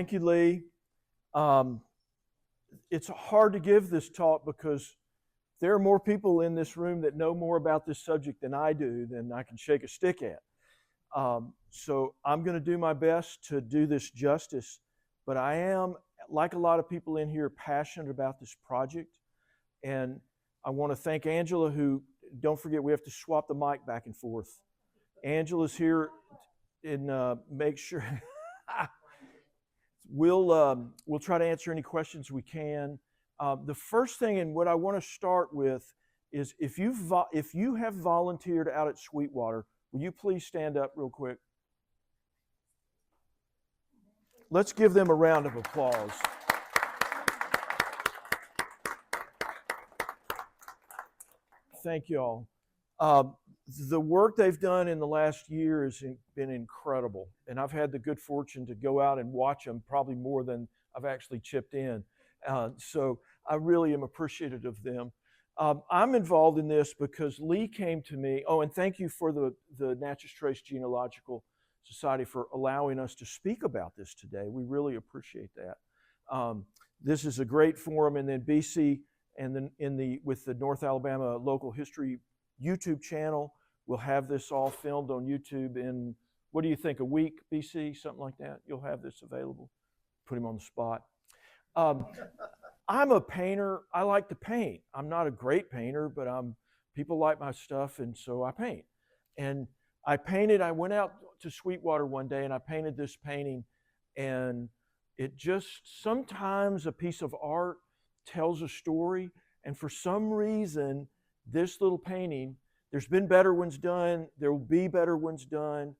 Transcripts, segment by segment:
Thank you, Lee. Um, it's hard to give this talk because there are more people in this room that know more about this subject than I do, than I can shake a stick at. So I'm going to do my best to do this justice, but I am, like a lot of people in here, passionate about this project. And I want to thank Angela, who, don't forget, we have to swap the mic back and forth. Angela's here and make sure. We'll try to answer any questions we can. The first thing, and what I want to start with, is if you have volunteered out at Sweetwater, will you please stand up real quick? Let's give them a round of applause. Thank you all. The work they've done in the last year has been incredible, and I've had the good fortune to go out and watch them probably more than I've actually chipped in. So I really am appreciative of them. I'm involved in this because Lee came to me. Oh, and thank you for the Natchez Trace Genealogical Society for allowing us to speak about this today. We really appreciate that. This is a great forum, and then BC and then with the North Alabama Local History YouTube channel, we'll have this all filmed on YouTube in, what do you think, a week, BC, something like that? You'll have this available. Put him on the spot. I'm a painter. I like to paint. I'm not a great painter, but people like my stuff, and so I paint. And I painted. I went out to Sweetwater one day, and I painted this painting, and it just, sometimes a piece of art tells a story, and for some reason, this little painting, there's been better ones done, there will be better ones done,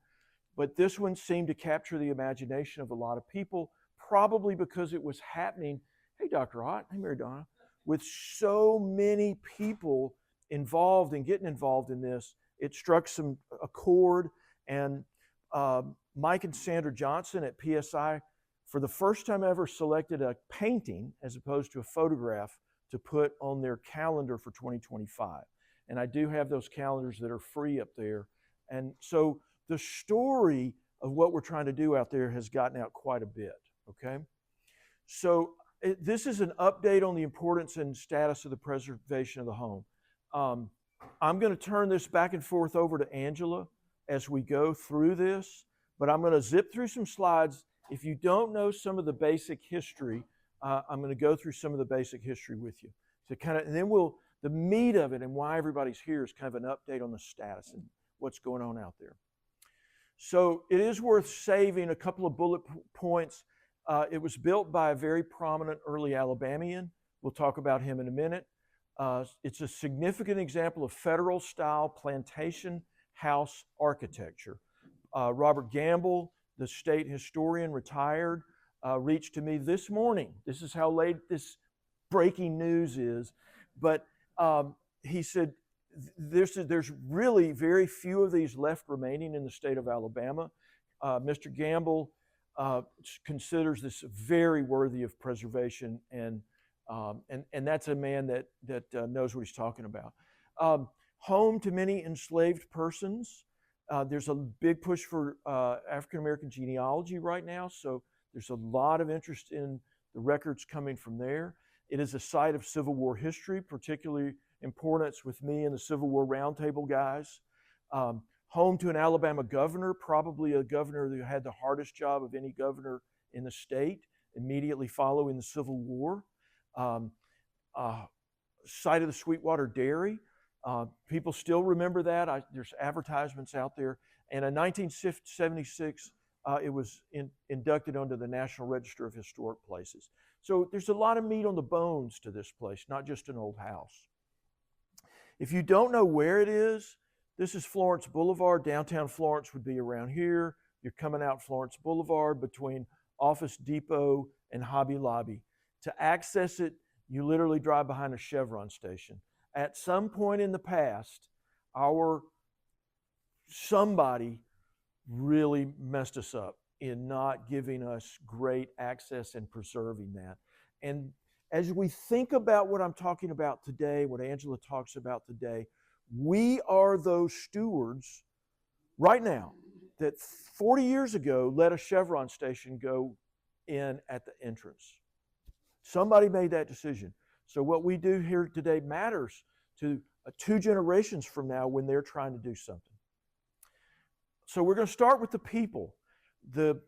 but this one seemed to capture the imagination of a lot of people, probably because it was happening, hey Dr. Ott, hey Mary Donna, with so many people involved and getting involved in this, it struck a chord, and Mike and Sandra Johnson at PSI, for the first time ever, selected a painting as opposed to a photograph to put on their calendar for 2025. And I do have those calendars that are free up there. And so the story of what we're trying to do out there has gotten out quite a bit, okay? So this is an update on the importance and status of the preservation of the home. I'm going to turn this back and forth over to Angela as we go through this, but I'm going to zip through some slides. If you don't know some of the basic history, I'm going to go through some of the basic history with you. So and then the meat of it and why everybody's here is kind of an update on the status and what's going on out there. So it is worth saving a couple of bullet points. It was built by a very prominent early Alabamian. We'll talk about him in a minute. It's a significant example of federal-style plantation house architecture. Robert Gamble, the state historian, retired, reached to me this morning. This is how late this breaking news is. But he said, there's really very few of these left remaining in the state of Alabama. Mr. Gamble considers this very worthy of preservation, and that's a man that knows what he's talking about. Home to many enslaved persons. There's a big push for African-American genealogy right now, so there's a lot of interest in the records coming from there. It is a site of Civil War history, particularly importance with me and the Civil War Roundtable guys. Home to an Alabama governor, probably a governor who had the hardest job of any governor in the state immediately following the Civil War. Site of the Sweetwater Dairy. People still remember that. There's advertisements out there. And in 1976, it was inducted onto the National Register of Historic Places. So there's a lot of meat on the bones to this place, not just an old house. If you don't know where it is, this is Florence Boulevard. Downtown Florence would be around here. You're coming out Florence Boulevard between Office Depot and Hobby Lobby. To access it, you literally drive behind a Chevron station. At some point in the past, somebody really messed us up in not giving us great access and preserving that. And as we think about what I'm talking about today, what Angela talks about today, we are those stewards right now that 40 years ago let a Chevron station go in at the entrance. Somebody made that decision. So what we do here today matters to 2 generations from now when they're trying to do something. So we're going to start with the people. The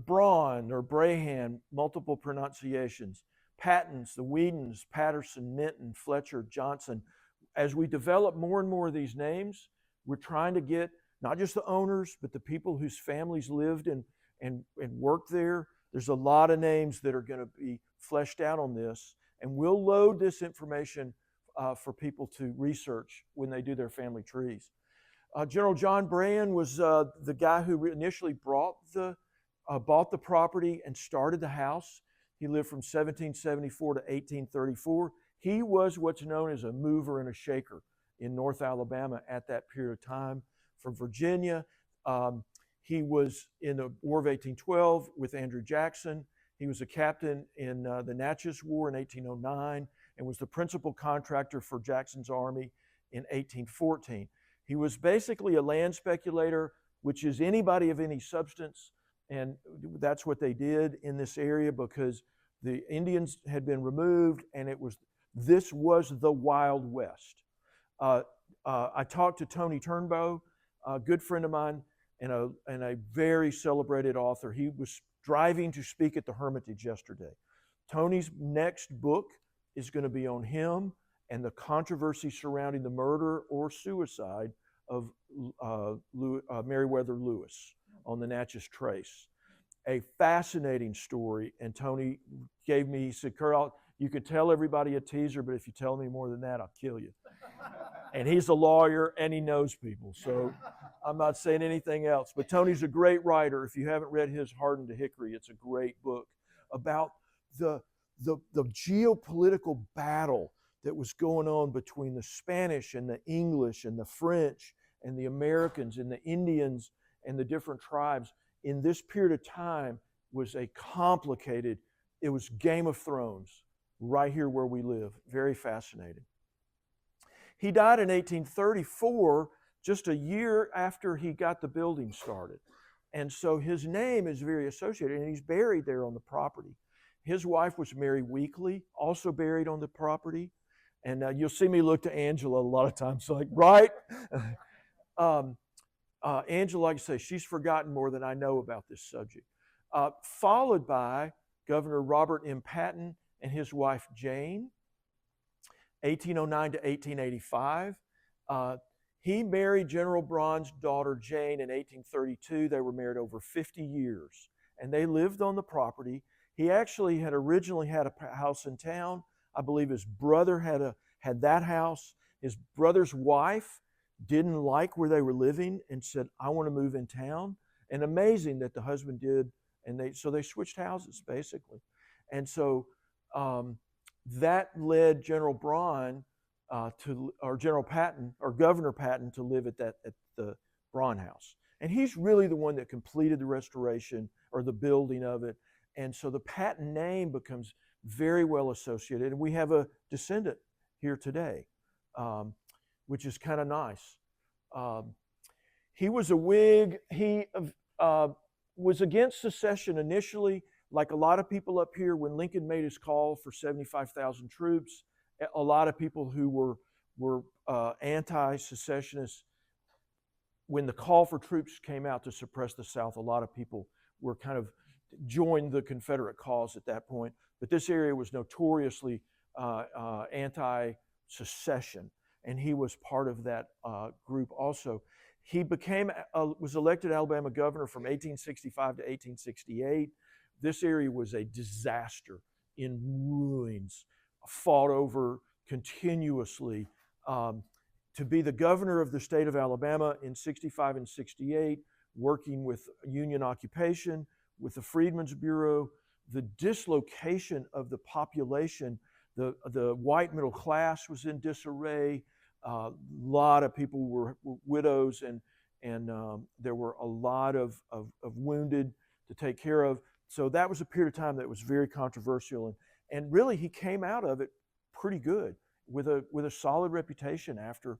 Braun or Brahan, multiple pronunciations, Pattons, the Whedons, Patterson, Minton, Fletcher, Johnson. As we develop more and more of these names, we're trying to get not just the owners, but the people whose families lived and worked there. There's a lot of names that are going to be fleshed out on this, and we'll load this information for people to research when they do their family trees. General John Brahan was the guy who initially bought the property and started the house. He lived from 1774 to 1834. He was what's known as a mover and a shaker in North Alabama at that period of time. From Virginia, he was in the War of 1812 with Andrew Jackson. He was a captain in the Natchez War in 1809 and was the principal contractor for Jackson's army in 1814. He was basically a land speculator, which is anybody of any substance, and that's what they did in this area because the Indians had been removed, and this was the Wild West. I talked to Tony Turnbow, a good friend of mine, and a very celebrated author. He was driving to speak at the Hermitage yesterday. Tony's next book is going to be on him and the controversy surrounding the murder or suicide of Meriwether Lewis on the Natchez Trace. A fascinating story, and Tony he said, Carl, you could tell everybody a teaser, but if you tell me more than that, I'll kill you. And he's a lawyer, and he knows people, so I'm not saying anything else. But Tony's a great writer. If you haven't read his Hardened to Hickory, it's a great book about the geopolitical battle that was going on between the Spanish and the English and the French and the Americans and the Indians and the different tribes in this period of time. Was a complicated, it was Game of Thrones right here where we live. Very fascinating. He died in 1834, just a year after he got the building started. And so his name is very associated, and he's buried there on the property. His wife was Mary Weekly, also buried on the property. And you'll see me look to Angela a lot of times, like, right? Angela, like I say, she's forgotten more than I know about this subject. Followed by Governor Robert M. Patton and his wife Jane, 1809 to 1885. He married General Braun's daughter Jane in 1832. They were married over 50 years, and they lived on the property. He actually had originally had a house in town. I believe his brother had that house. His brother's wife didn't like where they were living and said, I want to move in town. And amazing that the husband did, and so they switched houses basically. And so that led General Braun or General Patton or Governor Patton to live at the Braun house. And he's really the one that completed the restoration or the building of it. And so the Patton name becomes very well associated. And we have a descendant here today, which is kind of nice. He was a Whig. He was against secession initially, like a lot of people up here. When Lincoln made his call for 75,000 troops, a lot of people who were anti-secessionists, when the call for troops came out to suppress the South, a lot of people were kind of joined the Confederate cause at that point. But this area was notoriously anti-secession, and he was part of that group also. He was elected Alabama governor from 1865 to 1868. This area was a disaster, in ruins, fought over continuously. To be the governor of the state of Alabama in 65 and 68, working with Union occupation, with the Freedmen's Bureau, the dislocation of the population, the white middle class was in disarray. A lot of people were widows, and there were a lot of wounded to take care of. So that was a period of time that was very controversial, and really he came out of it pretty good with a solid reputation after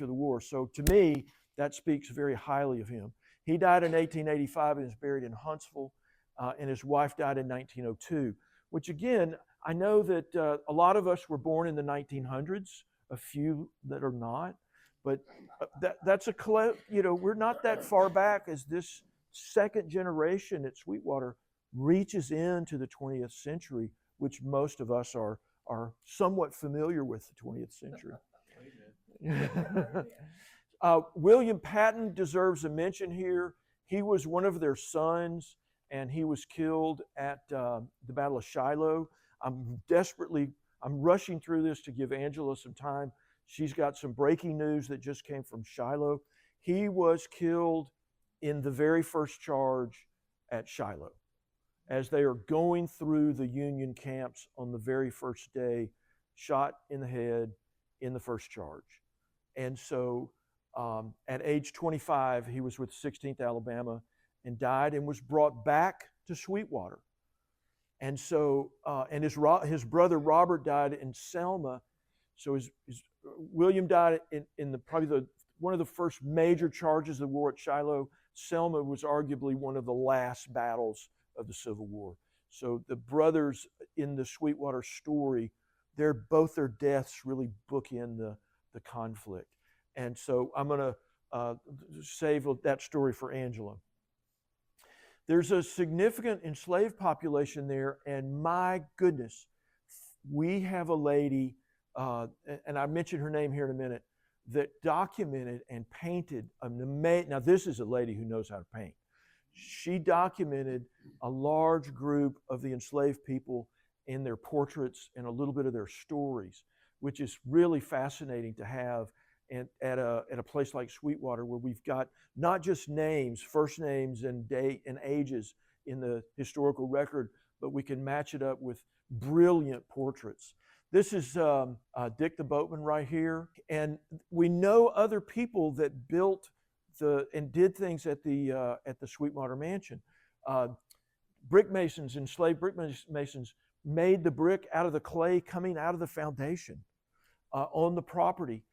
the war. So to me, that speaks very highly of him. He died in 1885 and is buried in Huntsville. and his wife died in 1902, which again, I know that a lot of us were born in the 1900s, a few that are not, but that's we're not that far back as this second generation at Sweetwater reaches into the 20th century, which most of us are somewhat familiar with the 20th century. William Patton deserves a mention here. He was one of their sons, and he was killed at the Battle of Shiloh. I'm rushing through this to give Angela some time. She's got some breaking news that just came from Shiloh. He was killed in the very first charge at Shiloh as they are going through the Union camps on the very first day, shot in the head in the first charge. And so at age 25, he was with 16th Alabama and died and was brought back to Sweetwater. And so, and his brother Robert died in Selma. So William died in probably one of the first major charges of the war at Shiloh. Selma was arguably one of the last battles of the Civil War. So the brothers in the Sweetwater story, both their deaths really bookend the conflict. And so I'm going to save that story for Angela. There's a significant enslaved population there, and my goodness, we have a lady, and I mention her name here in a minute, that documented and painted an amazing. Now, this is a lady who knows how to paint. She documented a large group of the enslaved people in their portraits and a little bit of their stories, which is really fascinating to have at a place like Sweetwater, where we've got not just names, first names and date and ages in the historical record, but we can match it up with brilliant portraits. This is Dick the Boatman right here, and we know other people that built and did things at the Sweetwater Mansion. Brick masons, enslaved brick masons, made the brick out of the clay coming out of the foundation on the property.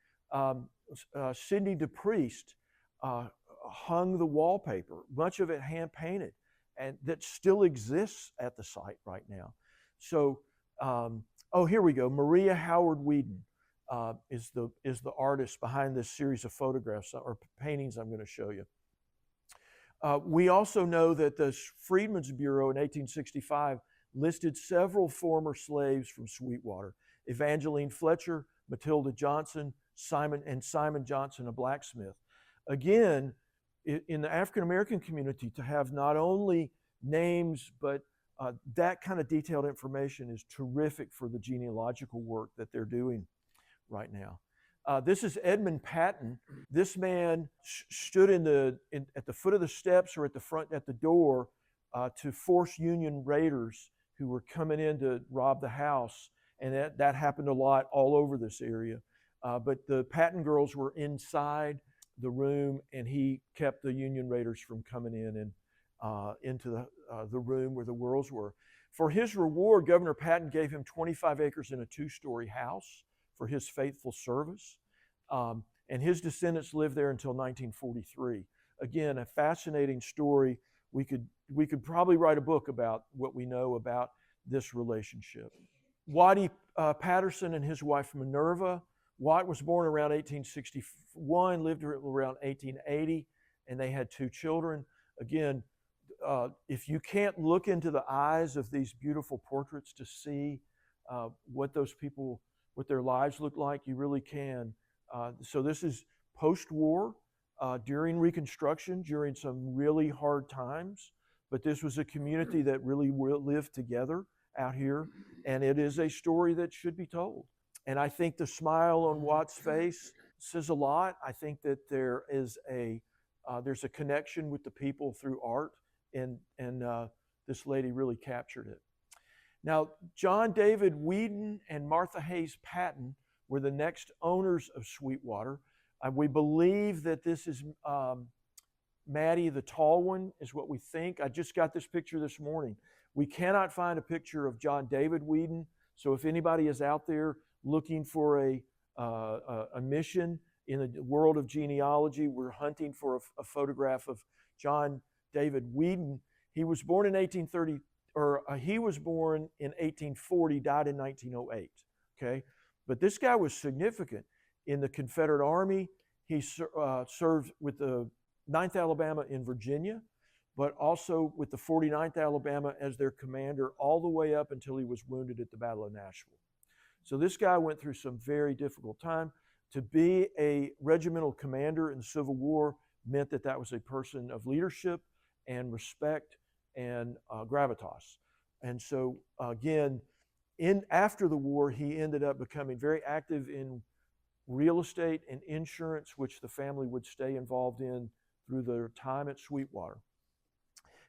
Sidney DePriest hung the wallpaper, much of it hand painted, and that still exists at the site right now. So, here we go. Maria Howard Whedon is the artist behind this series of photographs or paintings I'm going to show you. We also know that the Freedmen's Bureau in 1865 listed several former slaves from Sweetwater: Evangeline Fletcher, Matilda Johnson, Simon Johnson, a blacksmith. Again, in the African American community, to have not only names but that kind of detailed information is terrific for the genealogical work that they're doing right now. This is Edmund Patton. This man stood at the foot of the steps or at the door to force Union raiders who were coming in to rob the house, and that happened a lot all over this area. But the Patton girls were inside the room, and he kept the Union raiders from coming in and into the room where the girls were. For his reward, Governor Patton gave him 25 acres and a 2-story house for his faithful service. And his descendants lived there until 1943. Again, a fascinating story. We could probably write a book about what we know about this relationship. Waddy Patterson and his wife Minerva. Watt was born around 1861, lived around 1880, and they had 2 children. Again, if you can't look into the eyes of these beautiful portraits to see what their lives look like, you really can. So this is post-war, during Reconstruction, during some really hard times, but this was a community that really lived together out here, and it is a story that should be told. And I think the smile on Watt's face says a lot. I think that there's a connection with the people through art, and this lady really captured it. Now, John David Whedon and Martha Hayes Patton were the next owners of Sweetwater. We believe that this is Maddie, the tall one, is what we think. I just got this picture this morning. We cannot find a picture of John David Whedon, so if anybody is out there looking for a mission in the world of genealogy, we're hunting for a photograph of John David Whedon. He was born in 1830, or he was born in 1840, died in 1908. Okay, but this guy was significant in the Confederate Army. He served with the 9th Alabama in Virginia, but also with the 49th Alabama as their commander all the way up until he was wounded at the Battle of Nashville. So this guy went through some very difficult time. To be a regimental commander in the Civil War meant that that was a person of leadership and respect and gravitas. And so again, after the war, he ended up becoming very active in real estate and insurance, which the family would stay involved in through their time at Sweetwater.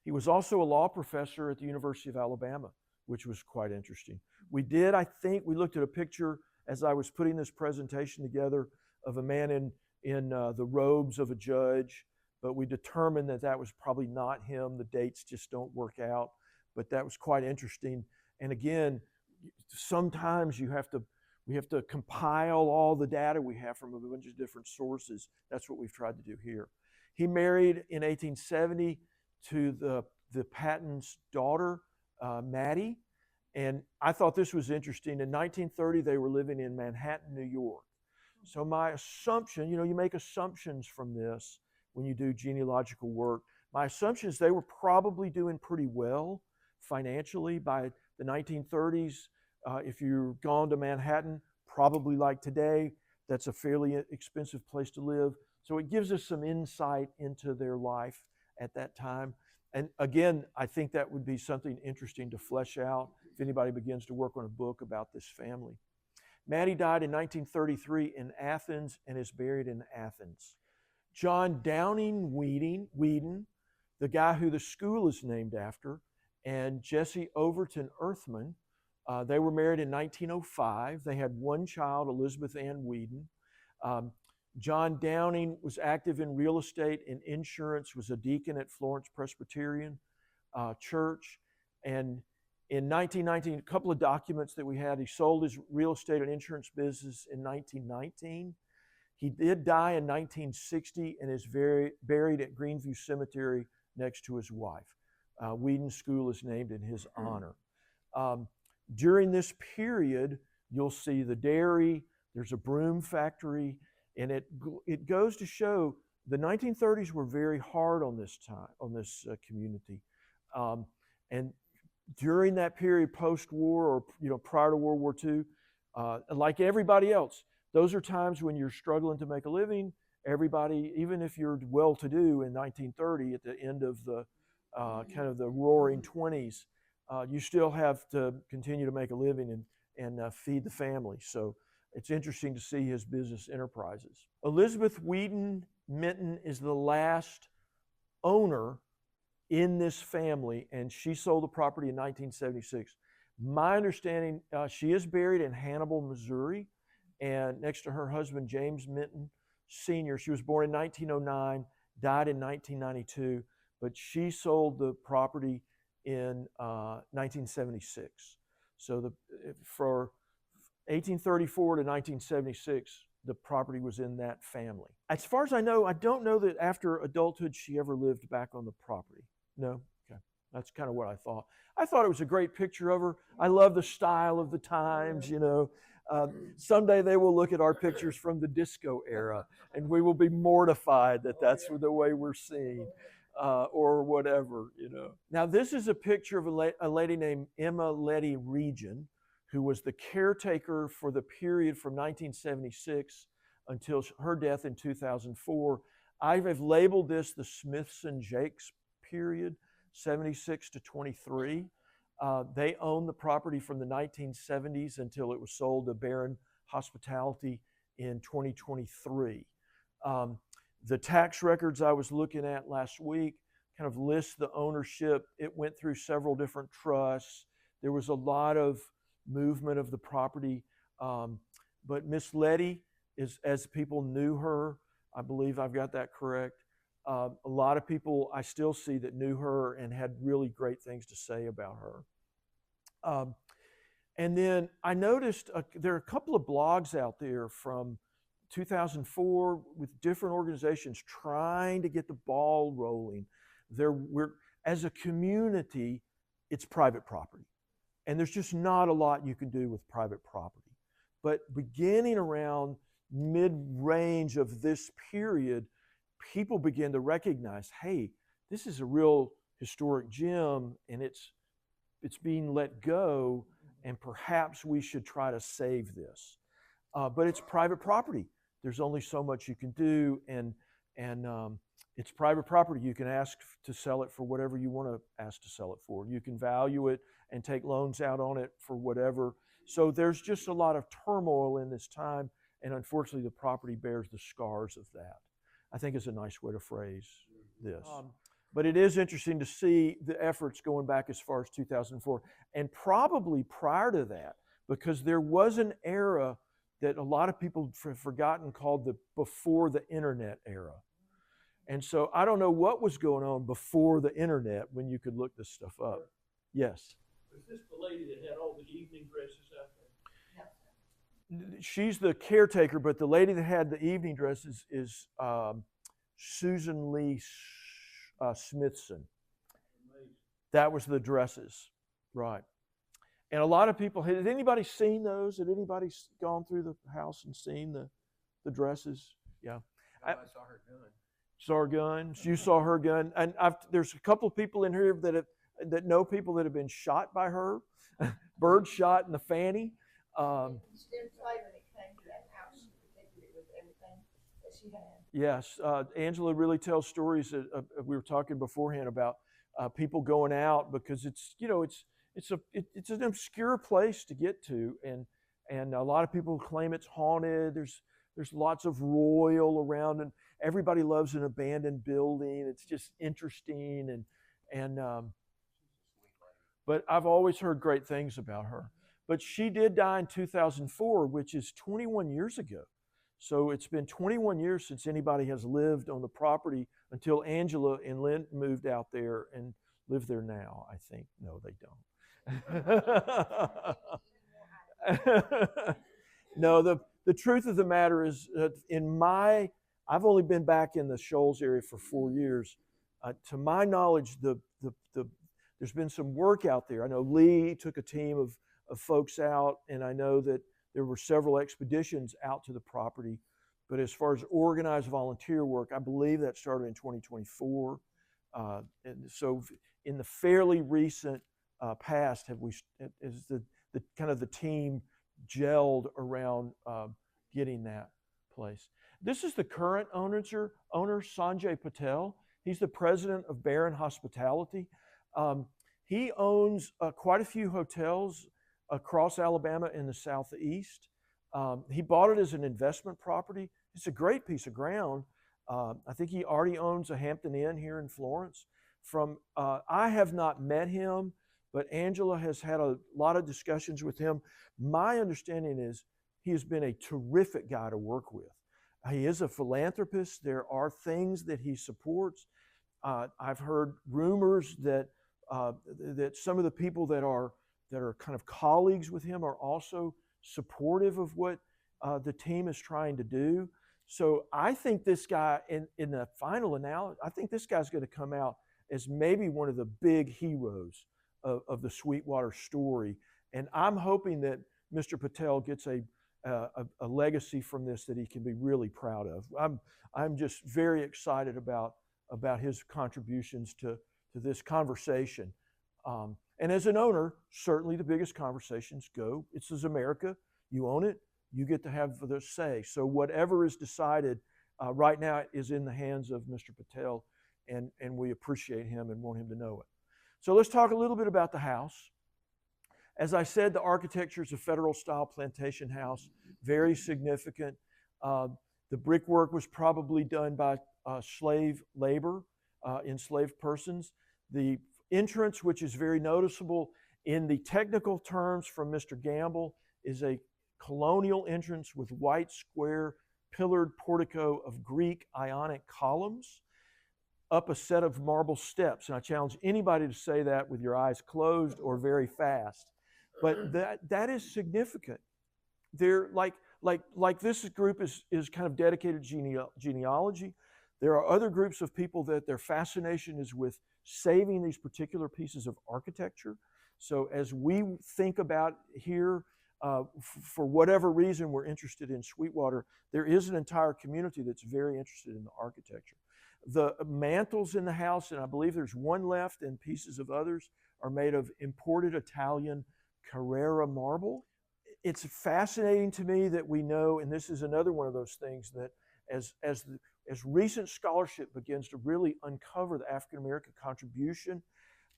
He was also a law professor at the University of Alabama, which was quite interesting. We looked at a picture as I was putting this presentation together of a man in the robes of a judge, but we determined that that was probably not him. The dates just don't work out, but that was quite interesting. And again, sometimes we have to compile all the data we have from a bunch of different sources. That's what we've tried to do here. He married in 1870 to the Patton's daughter, Maddie. And I thought this was interesting. In 1930, they were living in Manhattan, New York. So my assumption, you make assumptions from this when you do genealogical work. My assumption is they were probably doing pretty well financially by the 1930s. If you've gone to Manhattan, probably like today, that's a fairly expensive place to live. So it gives us some insight into their life at that time. And again, I think that would be something interesting to flesh out if anybody begins to work on a book about this family. Maddie died in 1933 in Athens and is buried in Athens. John Downing Whedon, the guy who the school is named after, and Jessie Overton Earthman, they were married in 1905. They had one child, Elizabeth Ann Whedon. John Downing was active in real estate and insurance, was a deacon at Florence Presbyterian Church. And in 1919, a couple of documents that we had, he sold his real estate and insurance business in 1919. He did die in 1960 and is buried at Greenview Cemetery next to his wife. Whedon School is named in his honor. During this period, you'll see the dairy, there's a broom factory, and it goes to show the 1930s were very hard on this community. And during that period, post-war or prior to World War II, like everybody else, those are times when you're struggling to make a living. Everybody, even if you're well-to-do in 1930, at the end of the kind of the roaring 20s, you still have to continue to make a living and feed the family. So it's interesting to see his business enterprises. Elizabeth Whedon Minton is the last owner in this family, and she sold the property in 1976. My understanding, she is buried in Hannibal, Missouri, and next to her husband, James Minton Sr. She was born in 1909, died in 1992, but she sold the property in 1976. So for 1834 to 1976, the property was in that family. As far as I know, I don't know that after adulthood she ever lived back on the property. No? Okay. That's kind of what I thought. I thought it was a great picture of her. I love the style of the times, Someday they will look at our pictures from the disco era and we will be mortified that that's the way we're seen. Or whatever, Now, this is a picture of a lady named Emma Letty Regan, who was the caretaker for the period from 1976 until her death in 2004. I have labeled this the Smithson-Jakes period, 76 to 23. They owned the property from the 1970s until it was sold to Barron Hospitality in 2023. The tax records I was looking at last week kind of list the ownership. It went through several different trusts. There was a lot of movement of the property. But Miss Letty, as people knew her, I believe I've got that correct. A lot of people I still see that knew her and had really great things to say about her. And then I noticed there are a couple of blogs out there from 2004 with different organizations trying to get the ball rolling. as a community, it's private property. And there's just not a lot you can do with private property. But beginning around mid-range of this period, people begin to recognize, hey, this is a real historic gem, and it's being let go, and perhaps we should try to save this. But it's private property. There's only so much you can do, and it's private property. You can ask to sell it for whatever you want to ask to sell it for. You can value it and take loans out on it for whatever. So there's just a lot of turmoil in this time, and unfortunately the property bears the scars of that. I think is a nice way to phrase this. But it is interesting to see the efforts going back as far as 2004, and probably prior to that, because there was an era that a lot of people have forgotten called the before the internet era. And so I don't know what was going on before the internet when you could look this stuff up. Yes. Was this the lady that had all the evening dresses out there? She's the caretaker, but the lady that had the evening dresses is Susan Lee Smithson. That was the dresses, right. And a lot of people, had anybody seen those? Had anybody gone through the house and seen the dresses? Yeah. I saw her gun. Saw her gun. You saw her gun. And there's a couple of people in here that know people that have been shot by her. Bird shot in the fanny. Yes, Angela really tells stories that we were talking beforehand about people going out because it's an obscure place to get to, and a lot of people claim it's haunted. There's lots of royal around, and everybody loves an abandoned building. It's just interesting, but I've always heard great things about her. But she did die in 2004, which is 21 years ago. So it's been 21 years since anybody has lived on the property until Angela and Lynn moved out there and live there now, I think. No, they don't. No, the truth of the matter is, I've only been back in the Shoals area for 4 years. To my knowledge, there's been some work out there. I know Lee took a team of folks out, and I know that there were several expeditions out to the property. But as far as organized volunteer work, I believe that started in 2024. And so in the fairly recent past, is the kind of the team gelled around getting that place. This is the current owner, Sanjay Patel. He's the president of Barron Hospitality. He owns quite a few hotels across Alabama in the southeast. He bought it as an investment property. It's a great piece of ground. I think he already owns a Hampton Inn here in Florence. I have not met him, but Angela has had a lot of discussions with him. My understanding is he has been a terrific guy to work with. He is a philanthropist. There are things that he supports. I've heard rumors that some of the people that are kind of colleagues with him are also supportive of what the team is trying to do. So I think this guy, in the final analysis, I think this guy's going to come out as maybe one of the big heroes of the Sweetwater story. And I'm hoping that Mr. Patel gets a legacy from this that he can be really proud of. I'm just very excited about his contributions to this conversation. And as an owner, certainly the biggest conversations go, this is America, you own it, you get to have the say. So whatever is decided right now is in the hands of Mr. Patel, and we appreciate him and want him to know it. So let's talk a little bit about the house. As I said, the architecture is a federal-style plantation house, very significant. The brickwork was probably done by slave labor, enslaved persons. The entrance, which is very noticeable in the technical terms from Mr. Gamble, is a colonial entrance with white square pillared portico of Greek Ionic columns up a set of marble steps. And I challenge anybody to say that with your eyes closed or very fast. But that is significant. They're like this group is kind of dedicated to genealogy. There are other groups of people that their fascination is with saving these particular pieces of architecture. So as we think about here, for whatever reason we're interested in Sweetwater, there is an entire community that's very interested in the architecture. The mantles in the house, and I believe there's one left and pieces of others, are made of imported Italian Carrara marble. It's fascinating to me that we know, and this is another one of those things that as recent scholarship begins to really uncover the African American contribution,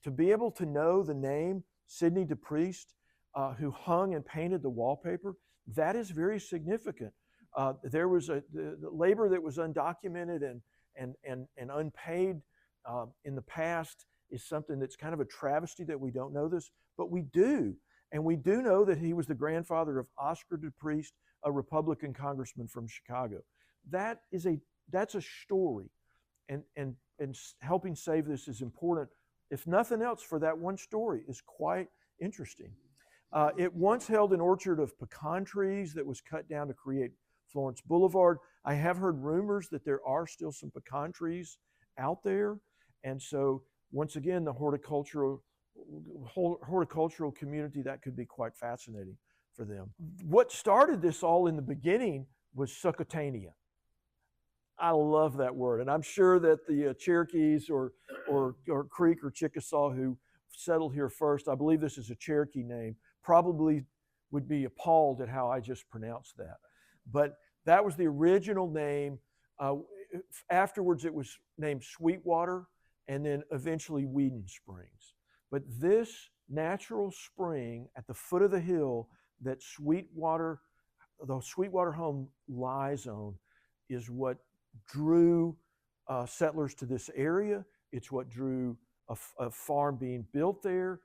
to be able to know the name Sidney DePriest, who hung and painted the wallpaper, that is very significant. There was the labor that was undocumented and unpaid in the past is something that's kind of a travesty that we don't know this, but we do. And we do know that he was the grandfather of Oscar DePriest, a Republican congressman from Chicago. That's a story, and helping save this is important. If nothing else, for that one story is quite interesting. It once held an orchard of pecan trees that was cut down to create Florence Boulevard. I have heard rumors that there are still some pecan trees out there, and so once again, the horticultural community, that could be quite fascinating for them. What started this all in the beginning was Succotaneia. I love that word, and I'm sure that the Cherokees or Creek or Chickasaw who settled here first, I believe this is a Cherokee name, probably would be appalled at how I just pronounced that. But that was the original name. Afterwards, it was named Sweetwater, and then eventually Whedon Springs. But this natural spring at the foot of the hill that the Sweetwater home lies on, is what drew settlers to this area. It's what drew a farm being built there.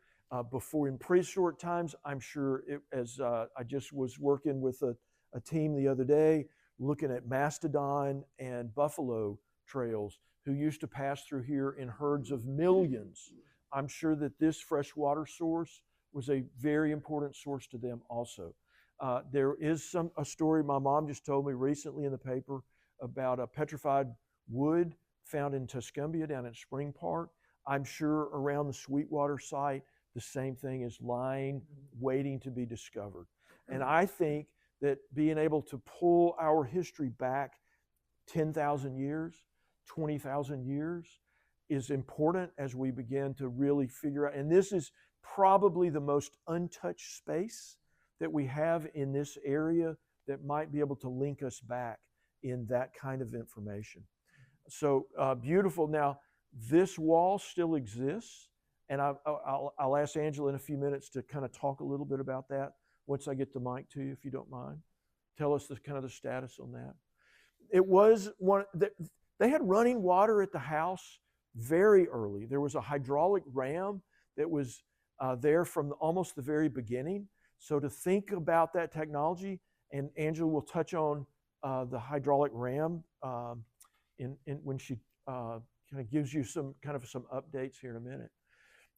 Before, in prehistoric times, I'm sure I just was working with a team the other day looking at mastodon and buffalo trails who used to pass through here in herds of millions. I'm sure that this fresh water source was a very important source to them also. There is a story my mom just told me recently in the paper about a petrified wood found in Tuscumbia down at Spring Park. I'm sure around the Sweetwater site, the same thing is lying, waiting to be discovered. And I think that being able to pull our history back 10,000 years, 20,000 years is important as we begin to really figure out. And this is probably the most untouched space that we have in this area that might be able to link us back in that kind of information. So beautiful. Now, this wall still exists, and I'll ask Angela in a few minutes to kind of talk a little bit about that once I get the mic to you, if you don't mind. Tell us the status on that. It was they had running water at the house very early. There was a hydraulic ram that was there from almost the very beginning. So to think about that technology, and Angela will touch on the hydraulic ram when she kind of gives you some updates here in a minute.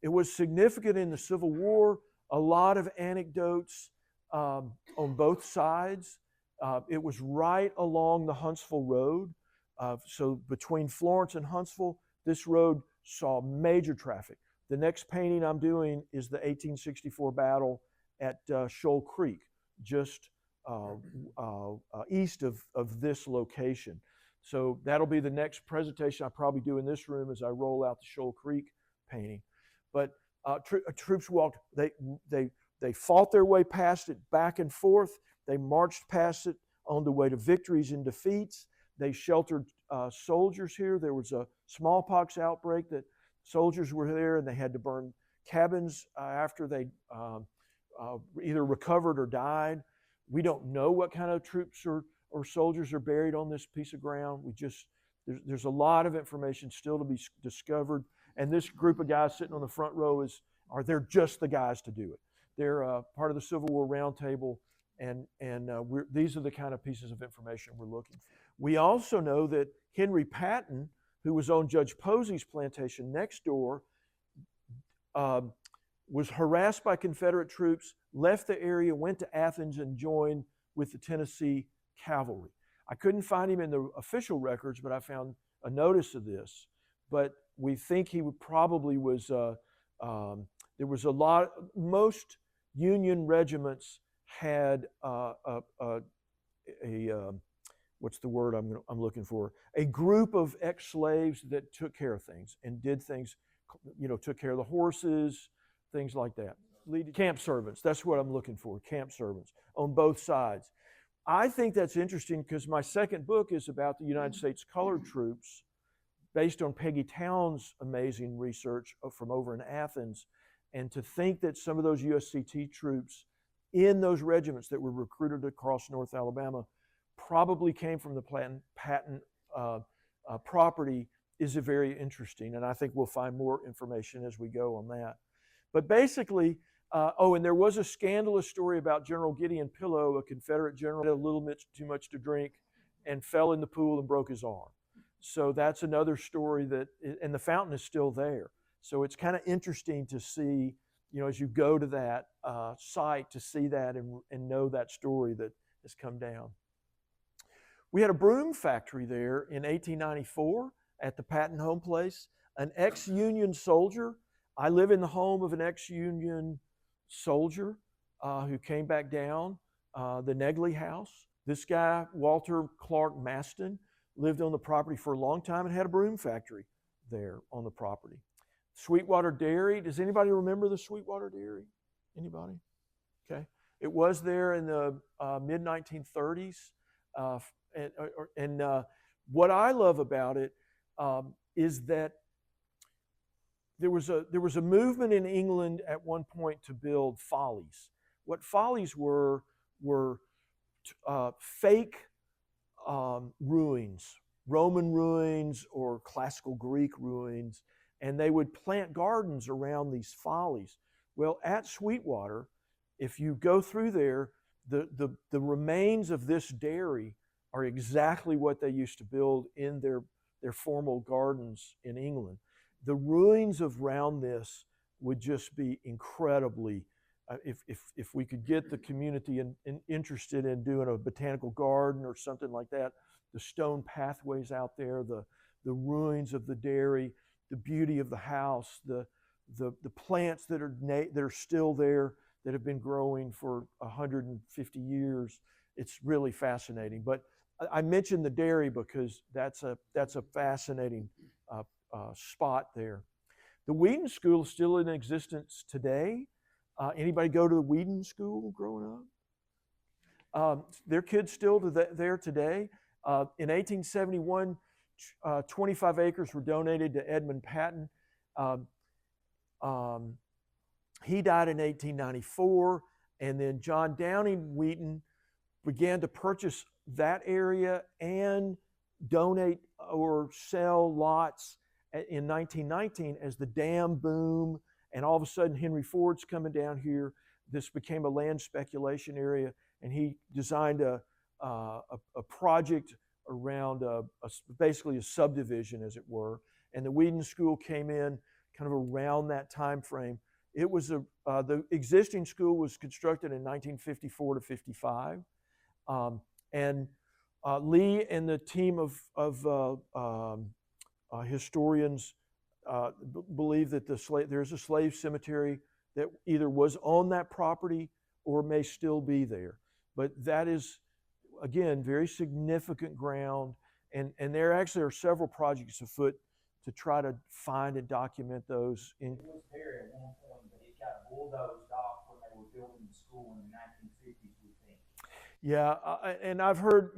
It was significant in the Civil War. A lot of anecdotes on both sides. It was right along the Huntsville Road. So between Florence and Huntsville, this road saw major traffic. The next painting I'm doing is the 1864 battle at Shoal Creek, just east of this location. So that'll be the next presentation I'll probably do in this room as I roll out the Shoal Creek painting. But troops walked, they fought their way past it back and forth. They marched past it on the way to victories and defeats. They sheltered soldiers here. There was a smallpox outbreak that soldiers were there, and they had to burn cabins after they either recovered or died. We don't know what kind of troops or soldiers are buried on this piece of ground. There's a lot of information still to be discovered. And this group of guys sitting on the front row they're just the guys to do it. They're part of the Civil War Roundtable, and these are the kind of pieces of information we're looking for. We also know that Henry Patton, who was on Judge Posey's plantation next door, was harassed by Confederate troops, left the area, went to Athens, and joined with the Tennessee Cavalry. I couldn't find him in the official records, but I found a notice of this, but we think he probably was. There was a lot. Most Union regiments had what's the word I'm looking for? A group of ex-slaves that took care of things and did things, took care of the horses, things like that. Camp servants, that's what I'm looking for, camp servants on both sides. I think that's interesting because my second book is about the United States colored troops based on Peggy Towns' amazing research from over in Athens. And to think that some of those USCT troops in those regiments that were recruited across North Alabama probably came from the Patton property is very interesting. And I think we'll find more information as we go on that. But basically, and there was a scandalous story about General Gideon Pillow, a Confederate general, had a little bit too much to drink and fell in the pool and broke his arm. So that's another story and the fountain is still there. So it's kind of interesting to see, as you go to that site, to see that and know that story that has come down. We had a broom factory there in 1894 at the Patton home place. An ex-Union soldier. I live in the home of an ex-Union soldier who came back down, the Negley house. This guy, Walter Clark Maston, lived on the property for a long time and had a broom factory there on the property. Sweetwater Dairy. Does anybody remember the Sweetwater Dairy? Anybody? Okay. It was there in the mid-1930s. And what I love about it is that there was a movement in England at one point to build follies. What follies were fake ruins, Roman ruins or classical Greek ruins, and they would plant gardens around these follies. Well, at Sweetwater, if you go through there, the remains of this dairy are exactly what they used to build in their formal gardens in England. The ruins around this would just be incredibly, if we could get the community interested in doing a botanical garden or something like that, the stone pathways out there, the ruins of the dairy, the beauty of the house, the plants that are still there that have been growing for 150 years. It's really fascinating. But I mentioned the dairy because that's a fascinating spot there. The Wheaton School is still in existence today. Anybody go to the Wheaton School growing up? Their kids still there today. In 1871, 25 acres were donated to Edmund Patton. He died in 1894, and then John Downing Wheaton began to purchase that area and donate or sell lots in 1919 as the dam boom, and all of a sudden Henry Ford's coming down here. This became a land speculation area, and he designed a project around basically a subdivision, as it were. And the Wheaton School came in kind of around that time frame. It was the existing school was constructed in 1954 to 55, and Lee and the team of historians believe that there's a slave cemetery that either was on that property or may still be there. But that is, again, very significant ground, and there actually are several projects afoot to try to find and document those. It was there at one point, but it got bulldozed off when they were building the school in the 1950s, we think. Yeah, and I've heard,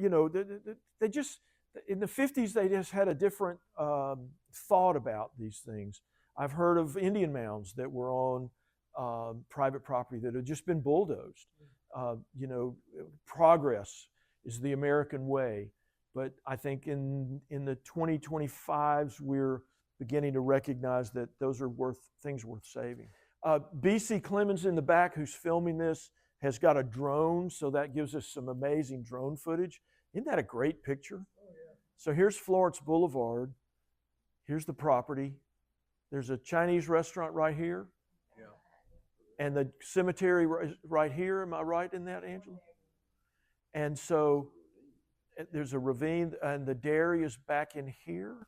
they just, in the 50s, they just had a different thought about these things. I've heard of Indian mounds that were on private property that had just been bulldozed. Progress is the American way. But I think in the 2025s, we're beginning to recognize that those are things worth saving. B.C. Clemens in the back, who's filming this, has got a drone, so that gives us some amazing drone footage. Isn't that a great picture? Oh, yeah. So here's Florence Boulevard. Here's the property. There's a Chinese restaurant right here. Yeah. And the cemetery right here. Am I right in that, Angela? And so there's a ravine, and the dairy is back in here.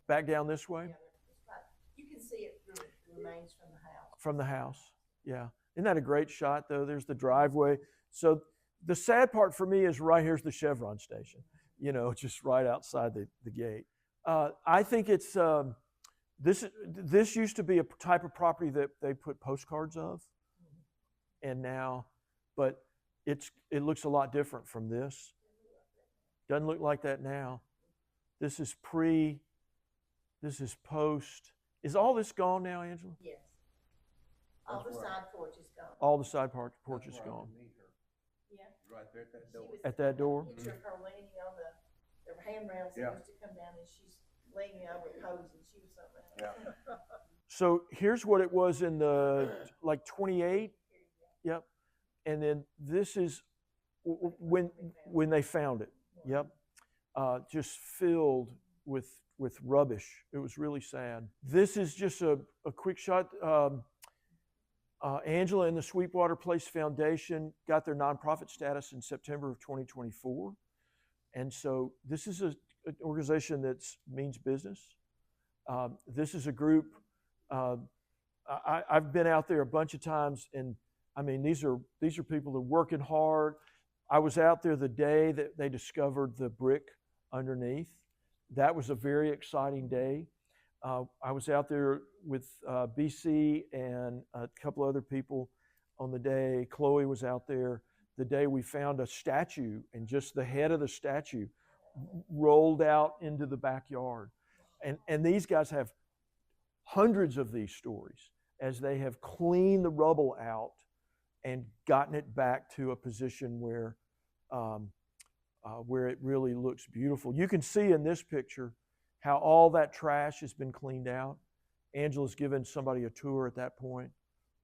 back down this way? Yeah, it's right. You can see it through the remains from the house. From the house, yeah. Isn't that a great shot, though? There's the driveway. So the sad part for me is right here's the Chevron station, just right outside the gate. I think it's this used to be a type of property that they put postcards of, and now, but it looks a lot different from this. Doesn't look like that now. This is pre. This is post. Is all this gone now, Angela? Yes. All the side porch is gone. All the side porch is gone. Yeah. Right there at that door. At that door? Picture of her leaning on the handrails that Yeah. used to come down, and she's leaning over posing. She was something else. Yeah. So here's what it was in the 28. Yep. And then this is when they found it. Yep. Just filled with rubbish. It was really sad. This is just a quick shot. Angela and the Sweetwater Place Foundation got their nonprofit status in September of 2024. And so this is an organization that means business. This is a group. I've been out there a bunch of times, and I mean, these are people that are working hard. I was out there the day that they discovered the brick underneath. That was a very exciting day. I was out there with BC and a couple other people on the day. Chloe was out there the day we found a statue, and just the head of the statue rolled out into the backyard. And these guys have hundreds of these stories as they have cleaned the rubble out and gotten it back to a position where it really looks beautiful. You can see in this picture how all that trash has been cleaned out. Angela's given somebody a tour at that point.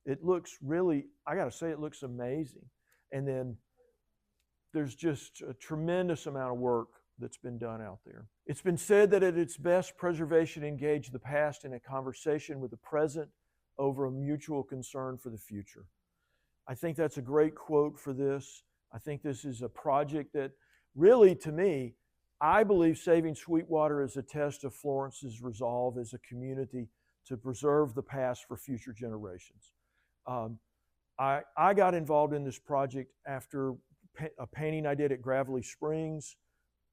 It looks really, I got to say, it looks amazing. And then there's just a tremendous amount of work that's been done out there. It's been said that at its best, preservation engaged the past in a conversation with the present over a mutual concern for the future. I think that's a great quote for this. I think this is a project that really, to me, I believe Saving Sweetwater is a test of Florence's resolve as a community to preserve the past for future generations. I got involved in this project after a painting I did at Gravelly Springs,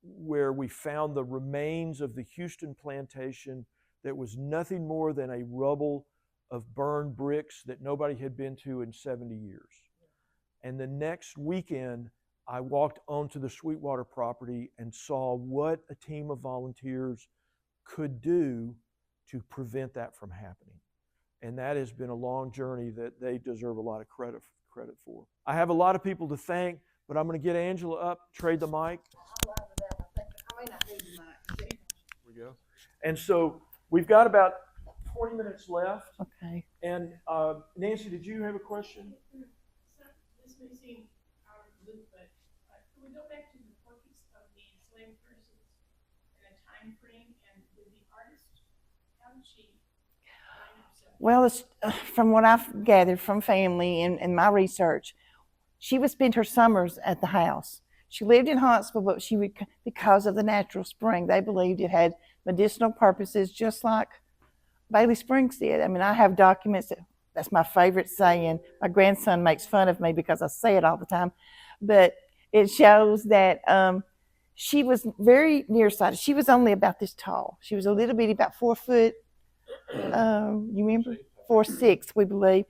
where we found the remains of the Houston plantation that was nothing more than a rubble of burned bricks that nobody had been to in 70 years. And the next weekend, I walked onto the Sweetwater property and saw what a team of volunteers could do to prevent that from happening. And that has been a long journey that they deserve a lot of credit for. I have a lot of people to thank, but I'm going to get Angela up, trade the mic. I may not need the mic. Here we go. And so we've got about 20 minutes left. Okay. And Nancy, did you have a question? This may seem out of the loop, but can we go back to the portraits of the enslaved persons in a time frame, and with the artist, how did she find herself? Well, from what I've gathered from family and my research, she would spend her summers at the house. She lived in Huntsville, but she would, because of the natural spring, they believed it had medicinal purposes, just like Bailey Springs did. I mean, I have documents that's my favorite saying. My grandson makes fun of me because I say it all the time, but it shows that she was very nearsighted. She was only about this tall. She was a little bitty, about 4 foot. You remember? 4'6", we believe.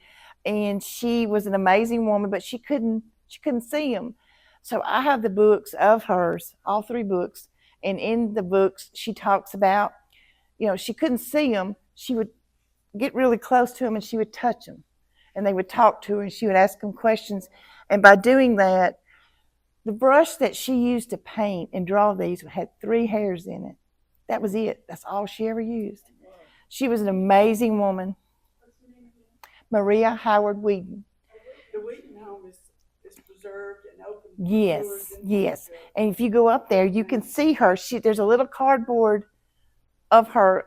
And she was an amazing woman, but she couldn't see them. So I have the books of hers, all 3 books. And in the books, she talks about, she couldn't see them. She would get really close to them and she would touch them. And they would talk to her and she would ask them questions. And by doing that, the brush that she used to paint and draw these had 3 hairs in it. That was it. That's all she ever used. She was an amazing woman. Maria Howard Whedon. The Wheaton home is preserved and open. Yes. And if you go up there, you can see her. There's a little cardboard of her,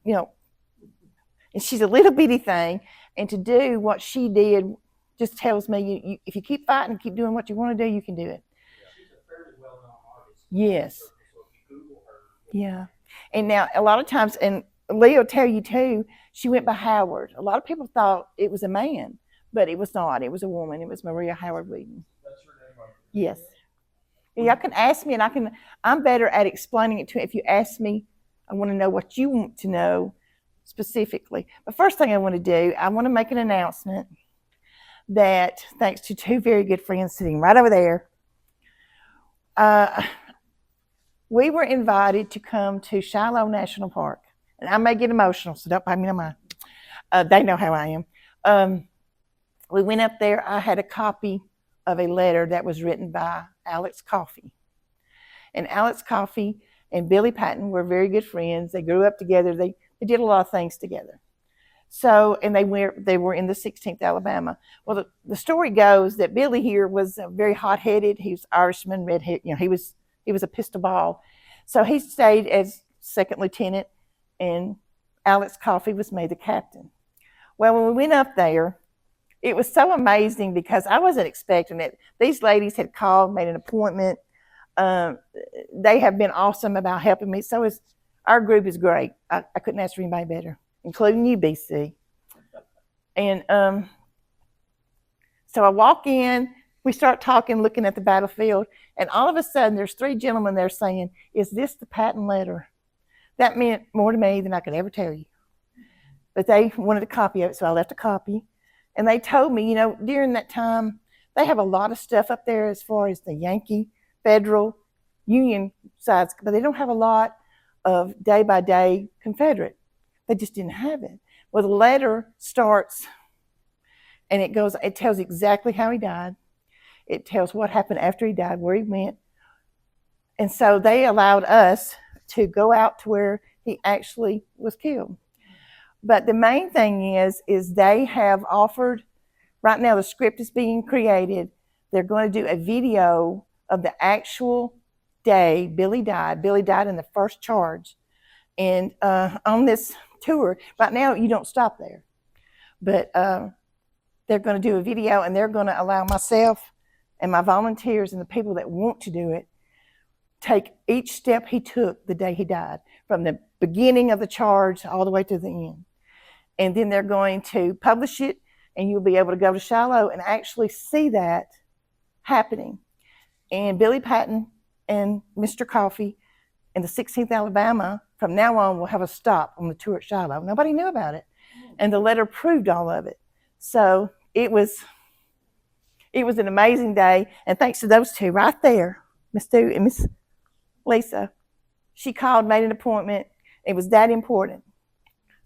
and she's a little bitty thing. And to do what she did just tells me if you keep fighting and keep doing what you want to do, you can do it. She's a fairly well-known artist. Yes. So if you Google her, Yeah. And now a lot of times, and Lee will tell you too, she went by Howard. A lot of people thought it was a man, but it was not. It was a woman. It was Maria Howard Wheaton. That's her name right there. Yes. Y'all can ask me, and I'm better at explaining it to you. If you ask me, I want to know what you want to know specifically. But first thing I want to do, I want to make an announcement that thanks to two very good friends sitting right over there, we were invited to come to Shiloh National Park. And I may get emotional, so don't pay me no mind. They know how I am. We went up there. I had a copy of a letter that was written by Alex Coffey. And Alex Coffey and Billy Patton were very good friends. They grew up together. They did a lot of things together. So, and they were in the 16th Alabama. Well, the story goes that Billy here was very hot-headed. He was Irishman, redhead. He was a pistol ball. So he stayed as second lieutenant, and Alex Coffey was made the captain. Well, when we went up there, it was so amazing because I wasn't expecting it. These ladies had called, made an appointment. They have been awesome about helping me. Our group is great. I couldn't ask for anybody better, including you, BC. And so I walk in, we start talking, looking at the battlefield, and all of a sudden there's three gentlemen there saying, "Is this the Patton letter?" That meant more to me than I could ever tell you. But they wanted a copy of it, so I left a copy. And they told me, during that time, they have a lot of stuff up there as far as the Yankee, Federal, Union sides, but they don't have a lot of day-by-day Confederate. They just didn't have it. Well, the letter starts, and it tells exactly how he died. It tells what happened after he died, where he went. And so they allowed us to go out to where he actually was killed. But the main thing is they have offered, right now the script is being created. They're going to do a video of the actual day Billy died. Billy died in the first charge. And on this tour, right now you don't stop there. But they're going to do a video, and they're going to allow myself and my volunteers and the people that want to do it take each step he took the day he died, from the beginning of the charge all the way to the end. And then they're going to publish it, and you'll be able to go to Shiloh and actually see that happening. And Billy Patton and Mr. Coffey and the 16th Alabama, from now on, will have a stop on the tour at Shiloh. Nobody knew about it. And the letter proved all of it. So it was an amazing day. And thanks to those two right there, Miss Stu and Miss Lisa, she called, made an appointment. It was that important.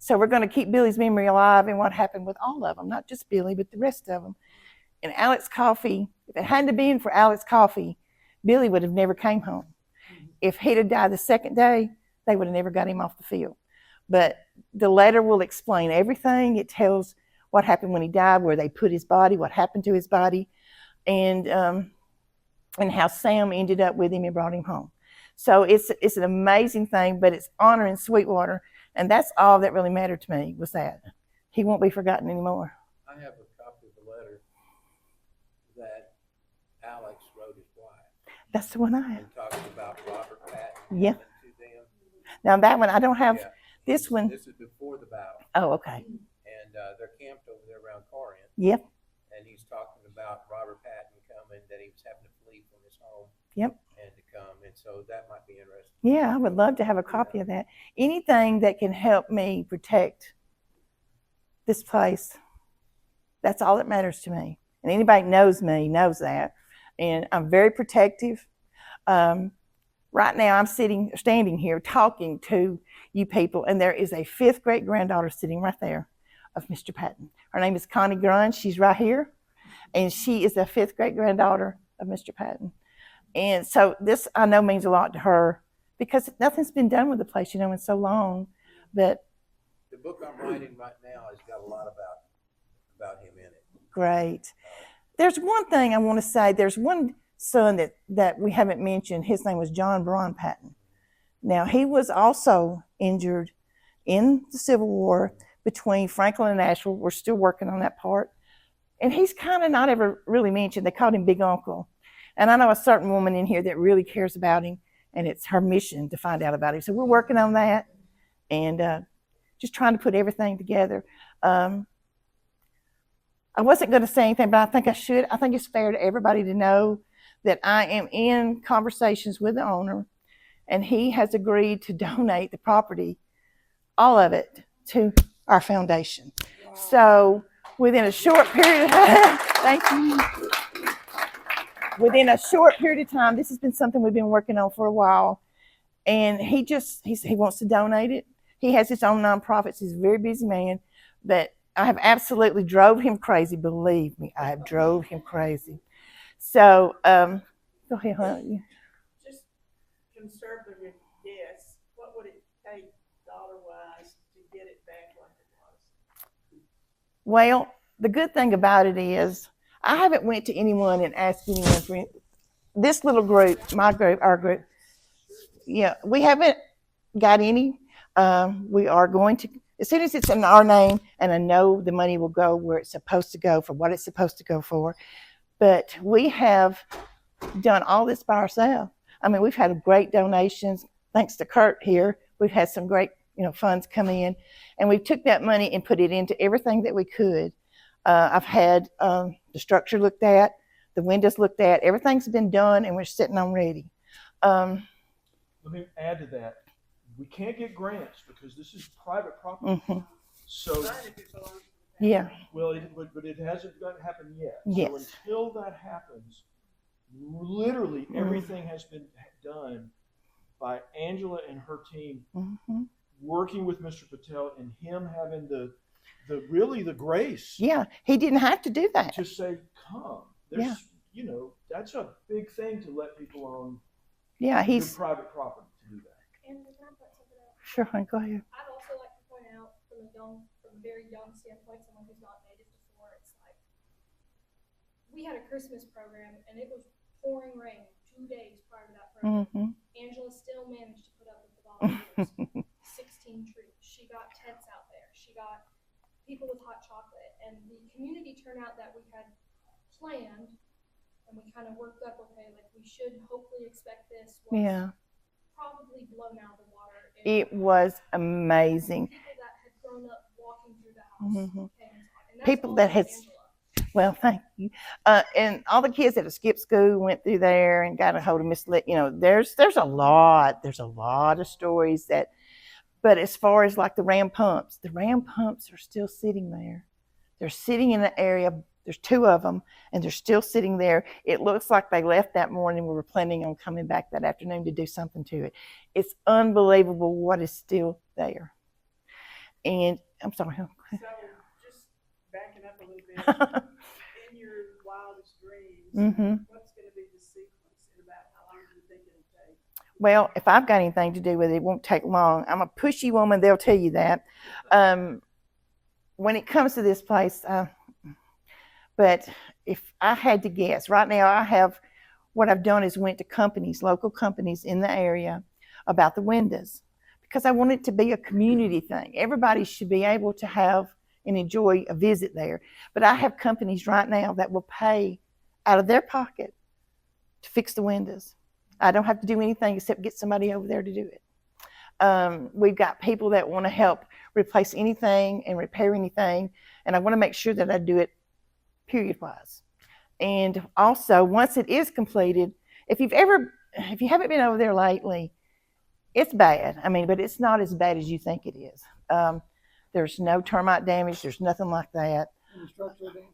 So we're going to keep Billy's memory alive and what happened with all of them, not just Billy, but the rest of them. And Alex Coffey, if it hadn't been for Alex Coffey, Billy would have never came home. If he'd have died the second day, they would have never got him off the field. But the letter will explain everything. It tells what happened when he died, where they put his body, what happened to his body, and how Sam ended up with him and brought him home. So it's an amazing thing, but it's honoring Sweetwater. And that's all that really mattered to me, was that. He won't be forgotten anymore. I have a copy of the letter that Alex wrote his wife. That's the one I have. And talking about Robert Patton Yeah. coming to them. Now that one, I don't have. Yeah. This one. This is before the battle. Oh, okay. And they're camped over there around Corinth. Yep. And he's talking about Robert Patton coming, that he was having to flee from his home. Yep. And to come. And so that might be interesting. Yeah, I would love to have a copy of that. Anything that can help me protect this place, that's all that matters to me. And anybody that knows me knows that. And I'm very protective. Right now I'm standing here talking to you people, and there is a 5th great granddaughter sitting right there of Mr. Patton. Her name is Connie Grunge. She's right here. And she is a 5th great granddaughter of Mr. Patton. And so this, I know, means a lot to her, because nothing's been done with the place, in so long. But The book I'm writing right now has got a lot about him in it. great. There's one thing I want to say. There's one son that we haven't mentioned. His name was John Braun Patton. Now, he was also injured in the Civil War between Franklin and Nashville. We're still working on that part. And he's kind of not ever really mentioned. They called him Big Uncle. And I know a certain woman in here that really cares about him, and it's her mission to find out about him. So we're working on that, and just trying to put everything together. I wasn't going to say anything, but I think I should. I think it's fair to everybody to know that I am in conversations with the owner, and he has agreed to donate the property, all of it, to our foundation. So within a short period of time, thank you. Within a short period of time, this has been something we've been working on for a while, and he wants to donate it. He has his own nonprofits. He's a very busy man, but I have absolutely drove him crazy. Believe me, I have drove him crazy. So, go ahead, honey. Just conservative guess, what would it take dollar-wise to get it back like it was? Well, the good thing about it is I haven't went to anyone and asked anyone for this little group, my group, our group. Yeah, we haven't got any. We are going to, as soon as it's in our name, and I know the money will go where it's supposed to go for what it's supposed to go for. But we have done all this by ourselves. I mean, we've had great donations. Thanks to Kurt here, we've had some great, funds come in, and we took that money and put it into everything that we could. I've had the structure looked at, the windows looked at, everything's been done, and we're sitting on ready. Let me add to that. We can't get grants because this is private property. Mm-hmm. So, But if it belongs to the Yeah. well, but it hasn't happened yet. Yes. So until that happens, literally everything has been done by Angela and her team, Mm-hmm. working with Mr. Patel, and him having the grace Yeah, he didn't have to do that. to say, come. There's, that's a big thing to let people on Yeah, your he's private property to do that. And can I point something out? sure. Honey, go ahead. I'd also like to point out from a very young standpoint, someone who's not native to Florida, it's like, we had a Christmas program and it was pouring rain 2 days prior to that program. Mm-hmm. Angela still managed to put up with the volunteers. 16 trees. She got tents out there. She got people with hot chocolate, and the community turnout that we had planned, and we kind of worked up, okay, like we should hopefully expect this. Was Yeah, probably blown out of the water. it was amazing. People that had grown up walking through the house Mhm. came and talked. And that's People all that from had- Angela. Well, thank you. And all the kids that have skipped school went through there and got a hold of Miss Lit. There's a lot of stories that. But as far as like the ram pumps are still sitting there. They're sitting in the area. There's 2 of them, and they're still sitting there. It looks like they left that morning. We were planning on coming back that afternoon to do something to it. It's unbelievable what is still there. And I'm sorry. So just backing up a little bit, in your wildest dreams, Mm-hmm. what's going to be the sequence and about how long do you think it'll take? Well, if I've got anything to do with it, it won't take long. I'm a pushy woman. They'll tell you that. When it comes to this place, but if I had to guess, right now what I've done is went to companies, local companies in the area about the windows, because I want it to be a community thing. Everybody should be able to have and enjoy a visit there. But I have companies right now that will pay out of their pocket to fix the windows. I don't have to do anything except get somebody over there to do it. We've got people that want to help replace anything and repair anything, and I want to make sure that I do it period-wise. And also, once it is completed, if you haven't been over there lately, it's bad. I mean, but it's not as bad as you think it is. There's no termite damage. There's nothing like that. Any structural damage?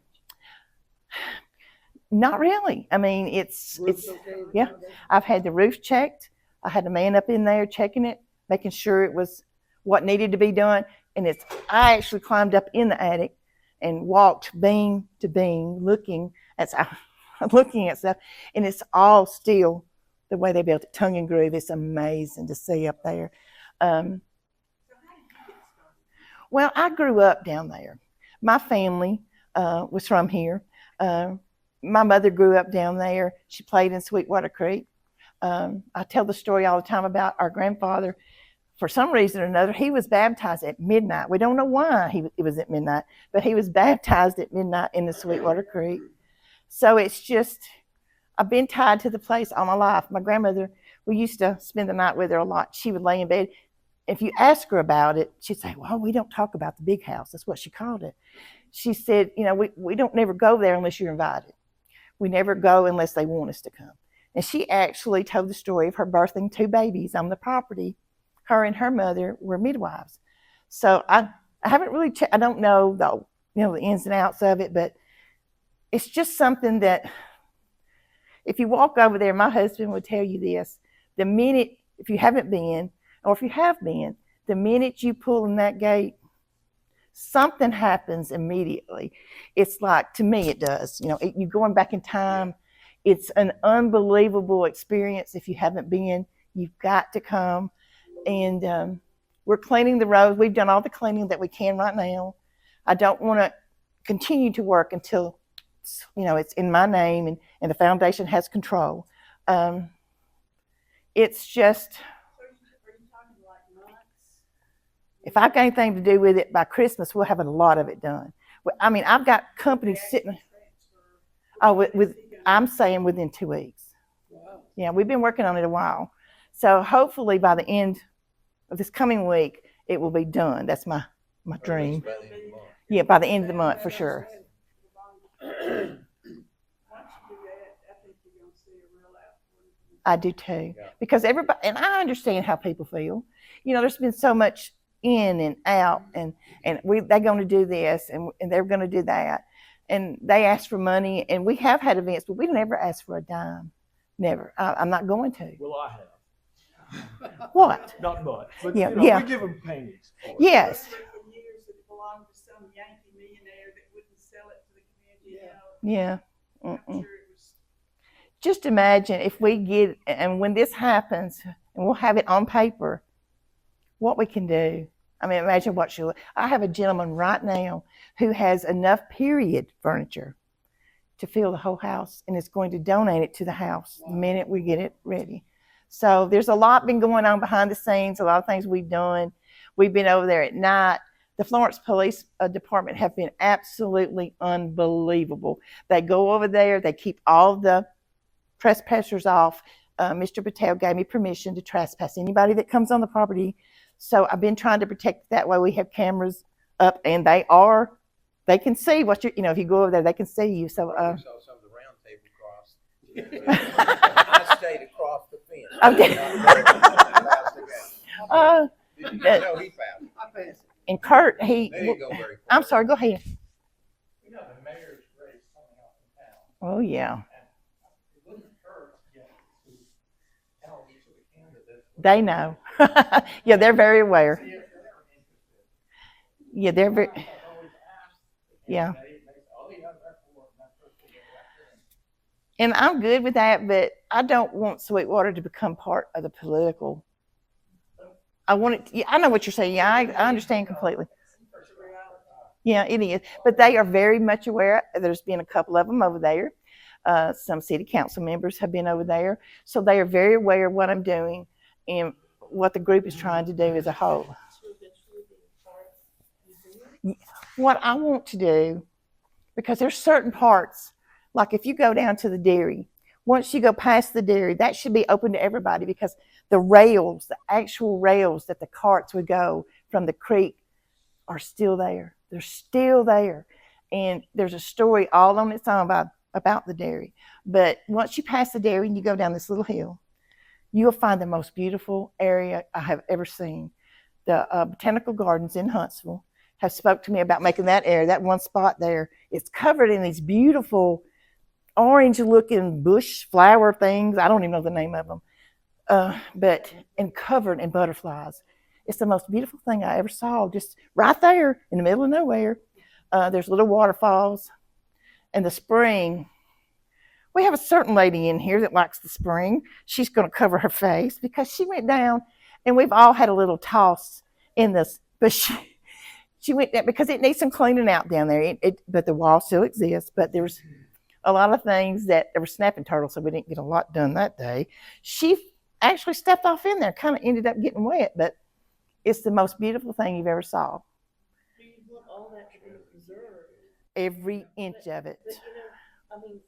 Not really. I mean, it's yeah. I've had the roof checked. I had a man up in there checking it, making sure it was what needed to be done. And I actually climbed up in the attic and walked beam to beam, looking at stuff, and it's all still the way they built it, tongue and groove. It's amazing to see up there. Well, I grew up down there. My family was from here. My mother grew up down there. She played in Sweetwater Creek. I tell the story all the time about our grandfather. For some reason or another, he was baptized at midnight. We don't know why it was at midnight, but he was baptized at midnight in the Sweetwater Creek. So it's just, I've been tied to the place all my life. My grandmother We used to spend the night with her a lot. She would lay in bed. If you ask her about it, she'd say, well, we don't talk about the big house. That's what she called it. She said, we don't never go there unless you're invited. We never go unless they want us to come. And she actually told the story of her birthing 2 babies on the property. Her and her mother were midwives. So I haven't really I don't know the ins and outs of it, but it's just something that if you walk over there, my husband would tell you this, the minute, if you haven't been, or if you have been, the minute you pull in that gate, something happens immediately. It's like, to me it does, you're going back in time. It's an unbelievable experience. If you haven't been, you've got to come. And we're cleaning the roads. We've done all the cleaning that we can right now. I don't want to continue to work until it's in my name and the foundation has control. It's just, Are you talking like months? if I've got anything to do with it by Christmas, we'll have a lot of it done. I mean, I've got companies sitting. I'm saying within 2 weeks. Wow. Yeah, we've been working on it a while. So hopefully by the end of this coming week, it will be done. That's my dream. By the end of the month. Yeah, by the end of the month for sure. Once you do that, I think you're gonna see a real outpouring. I do too. Yeah. Because everybody, and I understand how people feel. There's been so much in and out, and they're going to do this, and they're going to do that. And they ask for money, and we have had events, but we never ask for a dime. Never. I'm not going to. Well, I have. What? Not much, but Yeah, we yeah. give them paintings. for it. Yes. For years that it belonged to some Yankee millionaire that wouldn't sell it to the community. Yeah. I'm Mm-mm. sure it was. Just imagine if we get, and when this happens, and we'll have it on paper, what we can do. I mean, imagine what I have a gentleman right now who has enough period furniture to fill the whole house, and is going to donate it to the house the minute we get it ready. So there's a lot been going on behind the scenes, a lot of things we've done. We've been over there at night. The Florence Police Department have been absolutely unbelievable. They go over there, they keep all the trespassers off. Mr. Patel gave me permission to trespass anybody that comes on the property. So I've been trying to protect it that way. We have cameras up, and they can see what if you go over there, they can see you. So I saw some of the round table cross. I stayed across the fence. Okay. Did you know he found it? I passed it. And Kurt, They didn't go very far. I'm sorry, go ahead. You know, the mayor's race coming up in town. Oh yeah, It wouldn't hurt yet to tell each of the candidates. they know. Yeah, they're very aware. See if they're interested. Yeah, they're very, I always ask the Yeah. candidate, and they say, oh, yeah, that's for it, and that's for it, and I'm good with that, but I don't want Sweetwater to become part of the political. I want it. Yeah, I know what you're saying. Yeah, I understand completely. It's a reality. Yeah, it is. But they are very much aware. There's been a couple of them over there. Some city council members have been over there. So they are very aware of what I'm doing and what the group is trying to do as a whole. What I want to do, because there's certain parts, like if you go down to the dairy, once you go past the dairy, that should be open to everybody, because the rails, the actual rails that the carts would go from the creek are still there. They're still there. And there's a story all on its own about the dairy. But once you pass the dairy and you go down this little hill, you'll find the most beautiful area I have ever seen. The Botanical Gardens in Huntsville have spoke to me about making that area, that one spot there. It's covered in these beautiful orange-looking bush flower things. I don't even know the name of them. And covered in butterflies. It's the most beautiful thing I ever saw, just right there in the middle of nowhere. There's little waterfalls and the spring. We have a certain lady in here that likes the spring. She's going to cover her face because she went down, and we've all had a little toss in this, but she went down because it needs some cleaning out down there. But the wall still exists, but there's a lot of things that there were snapping turtles, so we didn't get a lot done that day. She actually stepped off in there, kind of ended up getting wet, but it's the most beautiful thing you've ever saw. Do you want all that to be preserved? Every inch of it. But I mean,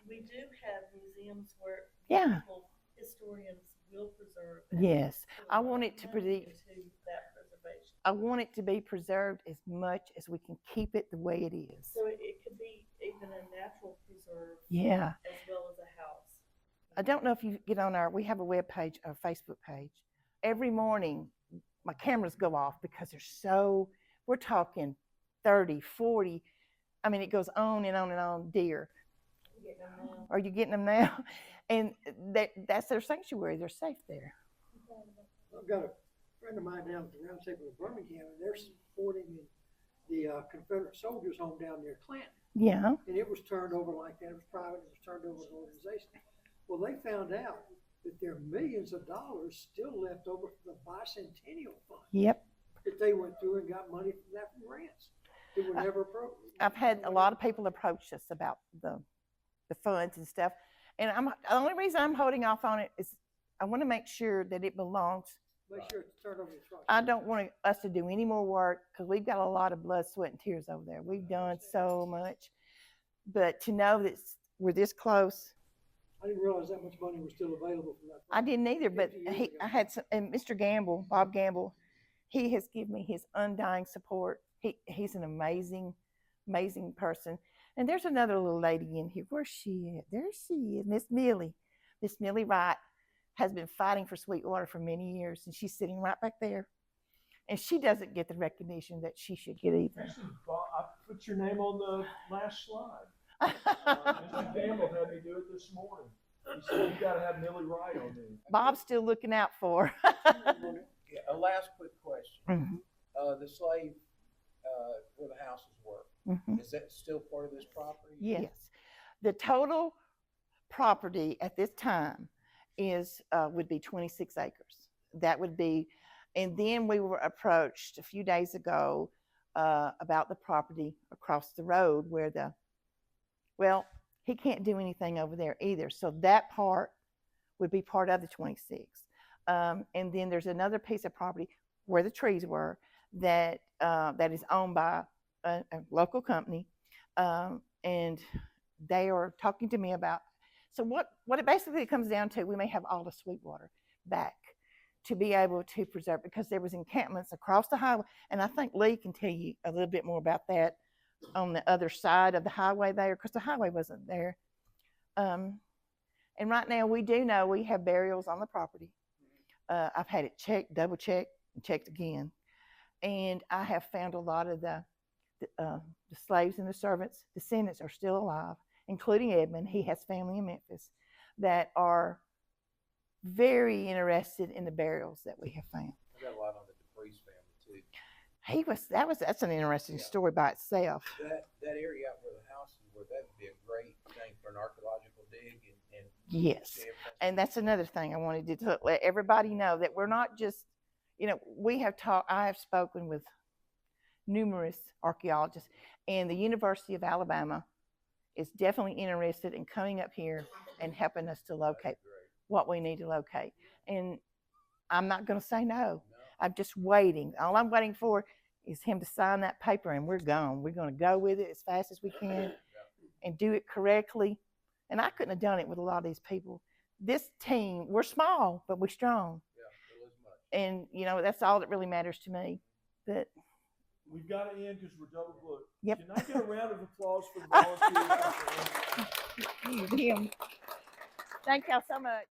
we do have museums where Yeah. people, historians will preserve. and Yes, put I a lot want of it to money be. into that preservation. I want it to be preserved as much as we can keep it the way it is. So it could be even a natural preserve Yeah. as well as a house. I don't know if you get on we have a web page, a Facebook page. Every morning, my cameras go off because we're talking 30, 40. I mean, it goes on and on and on, deer. You get them now. Are you getting them now? And that's their sanctuary. They're safe there. I've got a friend of mine down at the Round Table of Birmingham, and they're supporting the Confederate Soldiers Home down near Clanton. Yeah. And it was turned over like that. It was private. It was turned over to an organization. Well, they found out that there are millions of dollars still left over from the bicentennial fund Yep. that they went through and got money from that from grants that were never appropriate. I've had a lot of people approach us about the funds and stuff. And the only reason I'm holding off on it is I want to make sure that it belongs. Make sure it's turned over to trust. I don't want us to do any more work because we've got a lot of blood, sweat, and tears over there. We've done so much. But to know that we're this close, I didn't realize that much money was still available from that I fund. didn't either. But 50 years ago. I had some, and Mr. Gamble, Bob Gamble, he has given me his undying support. He's an amazing, amazing person. And there's another little lady in here. Where's she at? There she is, Miss Millie. Miss Millie Wright has been fighting for Sweetwater for many years, and she's sitting right back there. And she doesn't get the recognition that she should get either. Actually, Bob, I put your name on the last slide. Mr. Gamble had me do it this morning. He said, you gotta have Millie Wright on there. Bob's still looking out for her. Yeah, a last quick question. Mhm. The slave, where the houses were, Mhm. is that still part of this property? Yes. The total property at this time would be 26 acres. That would be, and then we were approached a few days ago about the property across the road where he can't do anything over there either. So that part would be part of the 26. And then there's another piece of property where the trees were that is owned by a local company. And they are talking to me about, so what it basically comes down to, we may have all the Sweetwater back to be able to preserve, because there was encampments across the highway. And I think Lee can tell you a little bit more about that on the other side of the highway there, because the highway wasn't there. And right now we do know we have burials on the property. I've had it checked, double checked, and checked again. And I have found a lot of the slaves and the servants, descendants are still alive, including Edmund. He has family in Memphis that are very interested in the burials that we have found. I've got a lot on the DePreez family too. That's an interesting story by itself. That area out where the houses were, that would be a great thing for an archaeological dig and Yes. And that's another thing I wanted to let everybody know, that we're not just, I have spoken with numerous archaeologists, and the University of Alabama is definitely interested in coming up here and helping us to locate what we need to locate. And I'm not going to say no. I'm just waiting. All I'm waiting for is him to sign that paper, and we're gone. We're going to go with it as fast as we can and do it correctly. And I couldn't have done it with a lot of these people. This team, we're small, but we're strong. And, that's all that really matters to me. But We've got to end because we're double booked. Yep. Can I get a round of applause for the volunteers? Thank y'all so much.